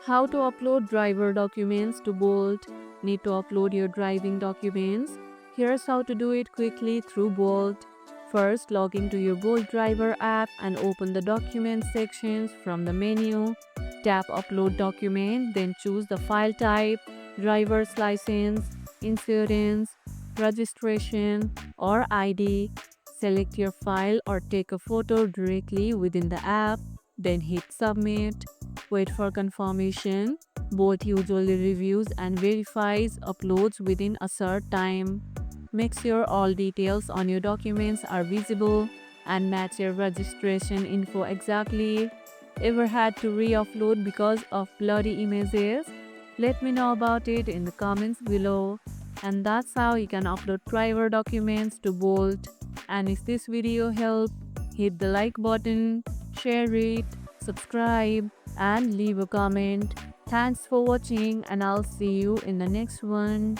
How to upload driver documents to Bolt. Need to upload your driving documents? Here's how to do it quickly through Bolt. First, log into your Bolt driver app and open the document sections from the menu. Tap upload document, then choose the file type, driver's license, insurance, registration, or ID. Select your file or take a photo directly within the app, then hit submit. Wait for confirmation. Bolt usually reviews and verifies uploads within a certain time. Make sure all details on your documents are visible and match your registration info exactly. Ever had to re-upload because of blurry images? Let me know about it in the comments below. And that's how you can upload driver documents to Bolt. And if this video helped, hit the like button, share it, subscribe, and leave a comment. Thanks for watching, and I'll see you in the next one.